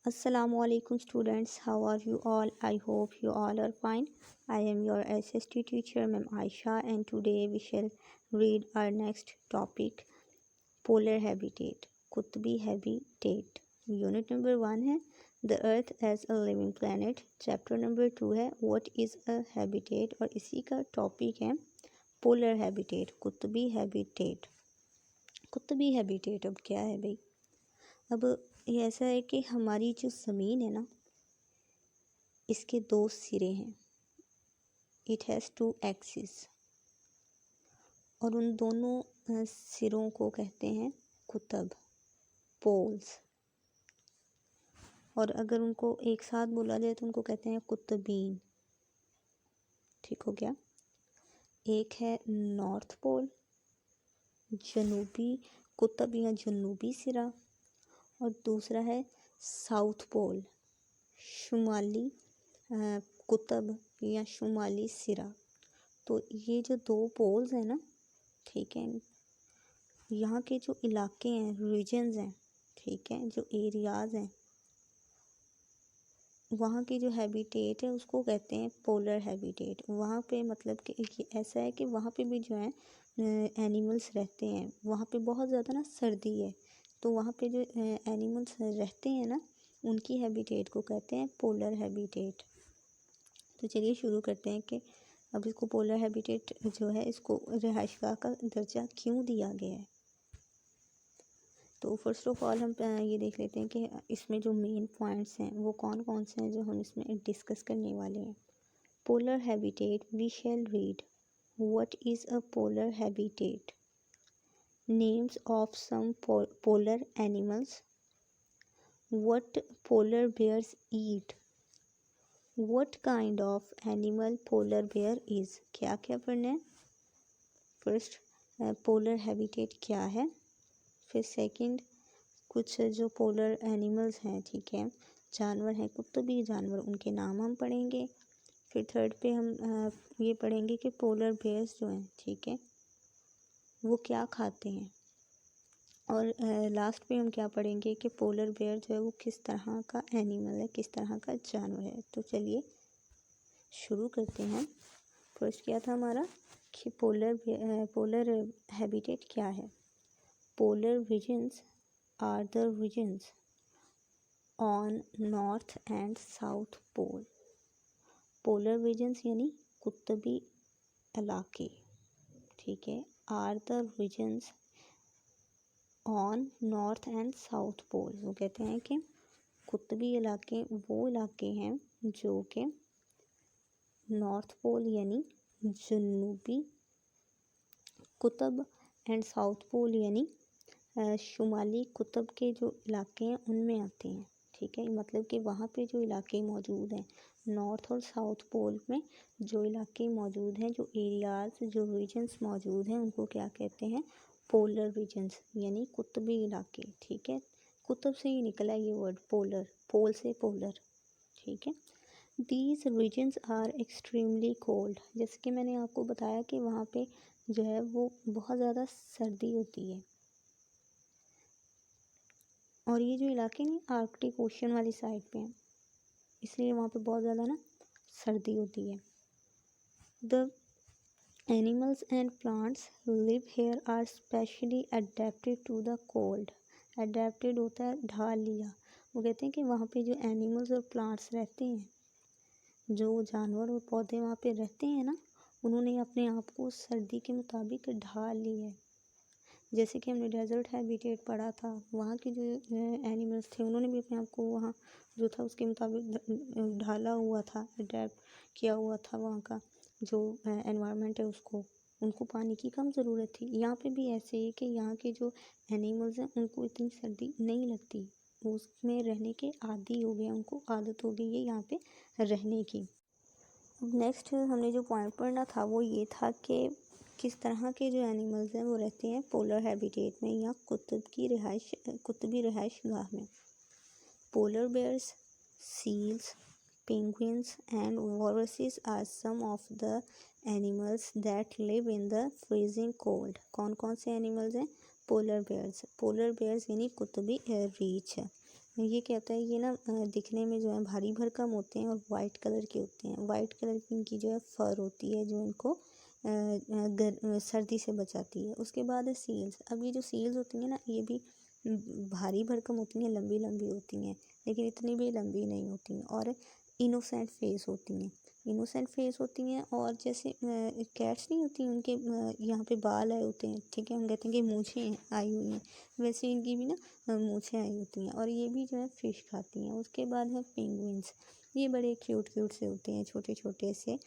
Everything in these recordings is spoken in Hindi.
Assalamualaikum students, how are you all? I hope you all are fine. I am your SST teacher Ma'am Aisha, and today we shall read our next topic, polar habitat, Qutbi habitat. Unit number 1 है The Earth as a Living Planet. Chapter number 2 है What is a Habitat, और इसी का टॉपिक है पोलर हैबिटेट, कुतबी हैबिटेट। कुतबी हैबिटेट अब क्या है भाई? अब ये ऐसा है कि हमारी जो ज़मीन है ना, इसके दो सिरे हैं। इट हैज़ टू एक्सिस, और उन दोनों सिरों को कहते हैं कुतब, पोल्स। और अगर उनको एक साथ बोला जाए तो उनको कहते हैं कुतबीन। ठीक हो गया। एक है नॉर्थ पोल, जनूबी कुतब या जनूबी सिरा, और दूसरा है साउथ पोल, शुमाली कुतब या शुमाली सिरा। तो ये जो दो पोल्स हैं ना, ठीक है, यहाँ के जो इलाके हैं, रीजन्स हैं, ठीक है, जो एरियाज़ हैं, वहाँ की जो हैबिटेट है उसको कहते हैं पोलर हैबिटेट। वहाँ पे मतलब कि ऐसा है कि वहाँ पे भी जो है एनिमल्स रहते हैं। वहाँ पे बहुत ज़्यादा ना सर्दी है, तो वहाँ पे जो एनिमल्स रहते हैं ना, उनकी हैबिटेट को कहते हैं पोलर हैबिटेट। तो चलिए शुरू करते हैं कि अब इसको पोलर हैबिटेट जो है, इसको रिहाइशगाह का दर्जा क्यों दिया गया है। तो फर्स्ट ऑफ ऑल हम ये देख लेते हैं कि इसमें जो मेन पॉइंट्स हैं वो कौन कौन से हैं जो हम इसमें डिस्कस करने वाले हैं। Polar habitat, we shall read what is a polar habitat, names of some polar animals, what polar bears eat, what kind of animal polar bear is. क्या क्या पढ़ना है? फर्स्ट पोलर हैबिटेट क्या है, फिर सेकंड कुछ जो पोलर एनिमल्स हैं, ठीक है, जानवर हैं, कुतबी जानवर, उनके नाम हम पढ़ेंगे। फिर थर्ड पे हम ये पढ़ेंगे कि पोलर बेयर्स जो हैं, ठीक है, वो क्या खाते हैं। और लास्ट पे हम क्या पढ़ेंगे कि पोलर बेयर जो है वो किस तरह का एनिमल है, किस तरह का जानवर है। तो चलिए शुरू करते हैं। फर्स्ट क्या था हमारा कि पोलर हैबिटेट क्या है। Polar regions are the regions on north and south pole. Polar regions यानी कुतबी इलाके, ठीक है, are the regions on north and south pole. वो कहते हैं कि कुतबी इलाके वो इलाके हैं जो कि नॉर्थ पोल यानी जनूबी कुतब एंड साउथ पोल यानी शुमाली कुतब के जो इलाके हैं उनमें आते हैं। ठीक है, मतलब कि वहाँ पे जो इलाके मौजूद हैं नॉर्थ और साउथ पोल में, जो इलाके मौजूद हैं, जो एरियाज़, जो रीजन्स मौजूद हैं, उनको क्या कहते हैं? पोलर रीजन्स यानी कुतबी इलाके। ठीक है, कुतब से ही निकला ये वर्ड पोलर, पोल से पोलर। ठीक है, these regions are extremely cold. जैसे कि मैंने आपको बताया कि वहाँ पे जो है वो बहुत ज़्यादा सर्दी होती है, और ये जो इलाके नहीं आर्कटिक ओशन वाली साइड पे हैं, इसलिए वहाँ पे बहुत ज़्यादा ना सर्दी होती है। The animals and plants live here are specially adapted to the cold. Adapted होता है ढाल लिया। वो कहते हैं कि वहाँ पे जो एनिमल्स और प्लांट्स रहते हैं, जो जानवर और पौधे वहाँ पे रहते हैं ना, उन्होंने अपने आप को सर्दी के मुताबिक ढाल लिया है। जैसे कि हमने डेजर्ट हैबिटेट पढ़ा था, वहाँ के जो एनिमल्स थे उन्होंने भी अपने आप को वहाँ जो था उसके मुताबिक ढाला हुआ था, अडेप्ट किया हुआ था वहाँ का जो एनवायरनमेंट है उसको। उनको पानी की कम ज़रूरत थी। यहाँ पे भी ऐसे ही कि यहाँ के जो एनिमल्स हैं उनको इतनी सर्दी नहीं लगती, उसमें रहने के आदी हो गए, उनको आदत हो गई है यहाँ पे रहने की। नेक्स्ट हमने जो पॉइंट पढ़ना था वो ये था कि किस तरह के जो एनिमल्स हैं वो रहते हैं पोलर हैबिटेट में या कुतबी रिहाइश गाह में। Polar bears, seals, penguins and walruses are some of the animals that live in the freezing cold. कौन कौन से एनिमल्स हैं? Polar bears. पोलर बेयर्स यानी कुतबी रीछ है, ये क्या होता है, ये ना दिखने में जो है भारी भरकम होते हैं और वाइट कलर के होते हैं। वाइट कलर की इनकी जो है फर होती है जो इनको सर्दी से बचाती है। उसके बाद है सील्स। अब ये जो सील्स होती हैं ना, ये भी भारी भरकम होती हैं, लंबी लंबी होती हैं, लेकिन इतनी भी लंबी नहीं होती हैं, और इनोसेंट फेस होती हैं। इनोसेंट फेस होती हैं, और जैसे कैट्स नहीं होती, उनके यहाँ पे बाल आए होते हैं, ठीक है, हम कहते हैं कि मूछें आई हुई हैं, वैसे इनकी भी ना मूछें आई होती हैं, और ये भी जो है फिश खाती हैं। उसके बाद है पेंगुइन्स। ये बड़े क्यूट क्यूट से होते हैं, छोटे छोटे से,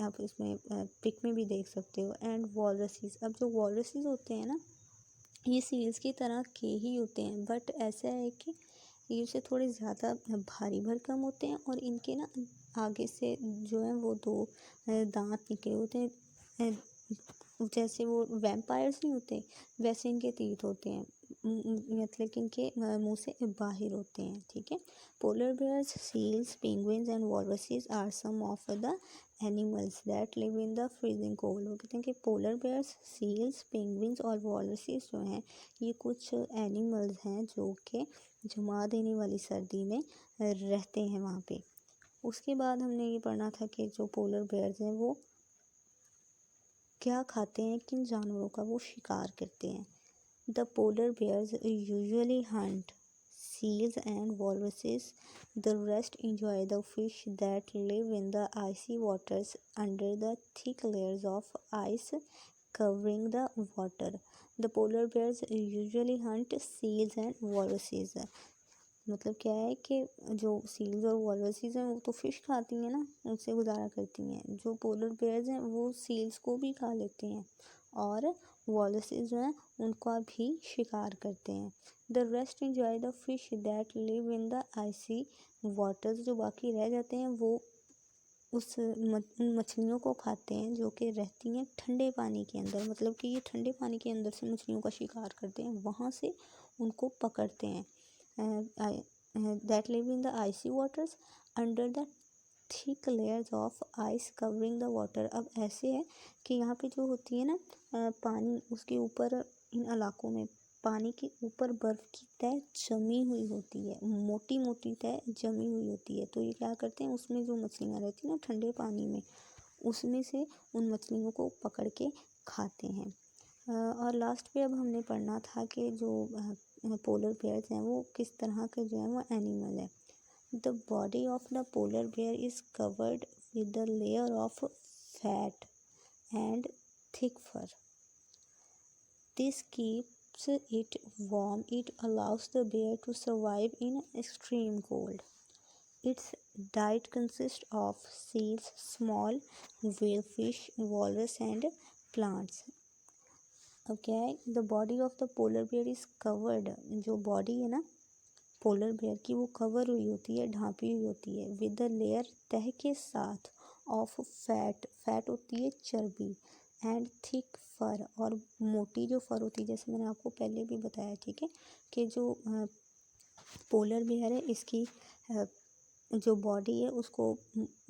आप इसमें पिक में भी देख सकते हो। एंड वॉलरसीज। अब जो वॉलरसीज होते हैं ना, ये सील्स की तरह के ही होते हैं, बट ऐसा है कि ये उससे थोड़े ज़्यादा भारी भरकम होते हैं, और इनके ना आगे से जो है वो दो दांत निकले होते हैं, जैसे वो वैम्पायर्स नहीं होते, वैसे इनके तीत होते हैं, मतलब कि इनके मुंह से बाहर होते हैं, ठीक है। Polar bears, seals, penguins and walruses are some of the animals that live in the freezing cold. वो कहते हैं कि पोलर बेयर्स, सील्स, पेंगुइन्स और वॉलरसेस जो हैं, ये कुछ एनिमल्स हैं जो कि जमा देने वाली सर्दी में रहते हैं वहाँ पे। उसके बाद हमने ये पढ़ना था कि जो पोलर बेयर्स हैं वो क्या खाते हैं, किन जानवरों का वो शिकार करते हैं। The polar bears usually hunt seals and walruses. The rest enjoy the fish that live in the icy waters under the thick layers of ice covering the water. The polar bears usually hunt seals and walruses. मतलब क्या है कि जो सील्स और वॉलरसीज हैं वो तो फिश खाती हैं ना, उनसे गुजारा करती हैं। जो पोलर बेयर्स हैं वो सील्स को भी खा लेते हैं, और वॉलरसीज जो हैं उनका भी शिकार करते हैं। The rest enjoy the fish that live in the icy waters. जो बाकी रह जाते हैं वो उन मछलियों को खाते हैं जो कि रहती हैं ठंडे पानी के अंदर, मतलब कि ये ठंडे पानी के अंदर से मछलियों का शिकार करते हैं, वहाँ से उनको पकड़ते हैं। that live in the icy waters under the thick layers of ice covering the water। अब ऐसे है कि यहाँ पे जो होती है ना पानी, उसके ऊपर इन इलाकों में पानी के ऊपर बर्फ़ की तह जमी हुई होती है, मोटी मोटी तह जमी हुई होती है। तो ये क्या करते हैं, उसमें जो मछलियाँ रहती हैं ना ठंडे पानी में, उसमें से उन मछलियों को पकड़ के खाते हैं। और लास्ट पे अब हमने पढ़ना था कि जो पोलर बेयर्स हैं वो किस तरह के जो है वो एनिमल है। The body of the polar bear is covered with the layer of fat and thick fur. This keeps it warm. It allows the bear to survive in extreme cold. Its diet consists of seals, small whale fish, walrus and plants। अब क्या है, the body of the polar bear is covered. जो बॉडी है ना पोलर बेयर की वो कवर हुई होती है, ढांपी हुई होती है, विद द लेयर तह के साथ, ऑफ फैट, फैट होती है चर्बी, एंड थिक फर, और मोटी जो फर होती है, जैसे मैंने आपको पहले भी बताया, ठीक है, कि जो पोलर बेयर है इसकी जो बॉडी है उसको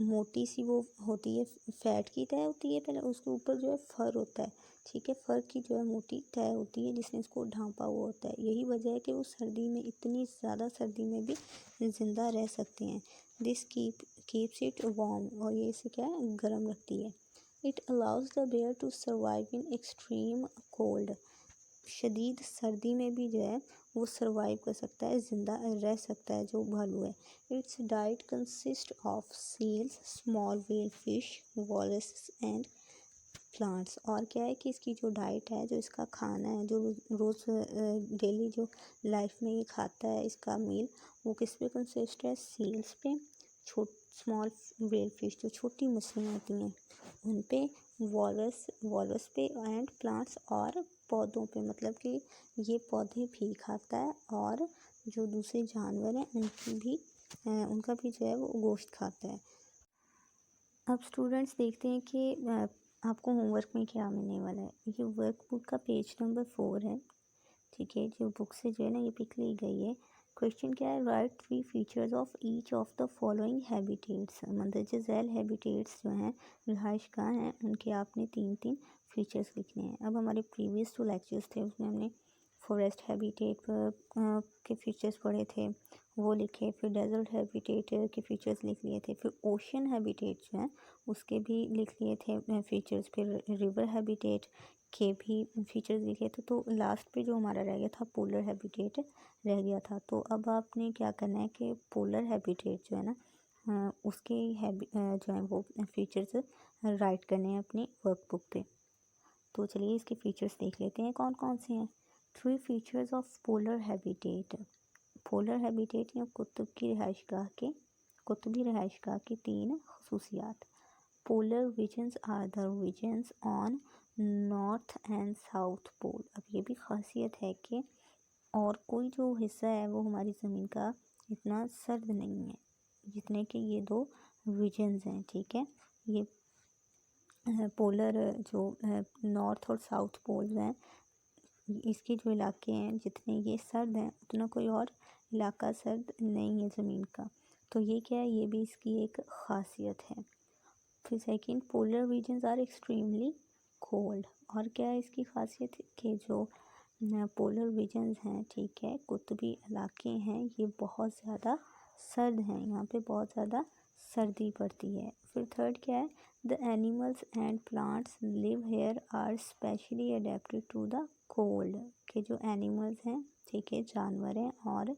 मोटी सी वो होती है, फैट की तह होती है पहले, उसके ऊपर जो है फर होता है, ठीक है, फर की जो है मोटी तह होती है जिसने इसको ढांपा हुआ होता है। यही वजह है कि वो सर्दी में, इतनी ज़्यादा सर्दी में भी ज़िंदा रह सकते हैं। दिस कीप्स इट वार्म, और ये इसे क्या है, गर्म रखती है। It allows the bear to survive in extreme cold. शदीद सर्दी में भी जो है वो सर्वाइव कर सकता है, ज़िंदा रह सकता है जो भालू है। Its diet consist of seals, small whale fish, walrus and plants. और क्या है कि इसकी जो डाइट है, जो इसका खाना है, जो रोज़ डेली जो लाइफ में ये खाता है, इसका मील, वो किस पे कंसिस्ट है, सील्स पे, स्मॉल व्हेल फिश जो छोटी मछलियाँ होती हैं उन पे, वॉलरस पे, एंड प्लांट्स और पौधों पे, मतलब कि ये पौधे भी खाता है, और जो दूसरे जानवर हैं उनका भी जो है वो गोश्त खाता है। अब स्टूडेंट्स देखते हैं कि आपको होमवर्क में क्या मिलने वाला है। ये वर्कबुक का पेज नंबर 4 है, ठीक है, जो बुक से जो है ना ये पिक ली गई है। क्वेश्चन क्या है, write 3 features of each of the following habitats. मंदरजा झैल हैबिटेट्स जो हैं, रिहाइशगाह हैं, उनके आपने 3 फीचर्स लिखने हैं। अब हमारे प्रीवियस 2 लेक्चर्स थे उसमें हमने फॉरेस्ट हैबिटेट के फीचर्स पढ़े थे, वो लिखे। फिर डेजर्ट हैबिटेट के फीचर्स लिख लिए थे। फिर ओशन हैबिटेट जो है उसके भी लिख लिए थे फीचर्स। फिर रिवर हैबिटेट के भी फीचर्स लिखे थे। तो लास्ट पे जो हमारा रह गया था पोलर हैबिटेट रह गया था। तो अब आपने क्या करना है कि पोलर हैबिटेट जो है ना उसके जो है वो फीचर्स राइट करने हैं अपनी वर्कबुक पे। तो चलिए इसके फीचर्स देख लेते हैं कौन कौन से हैं। 3 features of polar habitat. Polar habitat या कुतुबी रिहाइशगाह की 3 खसूसियात। Polar regions are the regions on north and south pole. अब ये भी खासियत है कि और कोई जो हिस्सा है वो हमारी ज़मीन का इतना सर्द नहीं है जितने कि ये 2 रीजन्स हैं, ठीक है। ये पोलर जो नॉर्थ और साउथ पोल्स हैं इसके जो इलाके हैं जितने ये सर्द हैं उतना कोई और इलाका सर्द नहीं है ज़मीन का। तो ये क्या है, ये भी इसकी एक ख़ासियत है। फिर second, polar regions are extremely cold. और क्या है इसकी खासियत कि जो पोलर रीजन्स हैं, ठीक है, कुतुबी इलाके हैं, ये बहुत ज़्यादा सर्द हैं, यहाँ पे बहुत ज़्यादा सर्दी पड़ती है। फिर थर्ड क्या है, the animals and plants live here are specially adapted to the cold. के जो एनिमल्स हैं, ठीक है, जानवर हैं और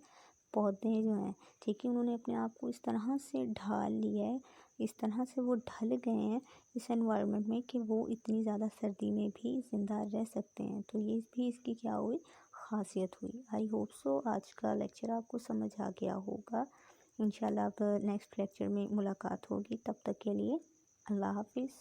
पौधे जो हैं, ठीक है, उन्होंने अपने आप को इस तरह से ढाल लिया है, इस तरह से वो ढल गए हैं इस एनवायरनमेंट में कि वो इतनी ज़्यादा सर्दी में भी ज़िंदा रह सकते हैं। तो ये भी इसकी क्या हुई, ख़ासियत हुई। आई होप सो आज का लेक्चर आपको समझ आ गया होगा। इंशाल्लाह अब नेक्स्ट लेक्चर में मुलाकात होगी। तब तक के लिए अल्लाह हाफिज़।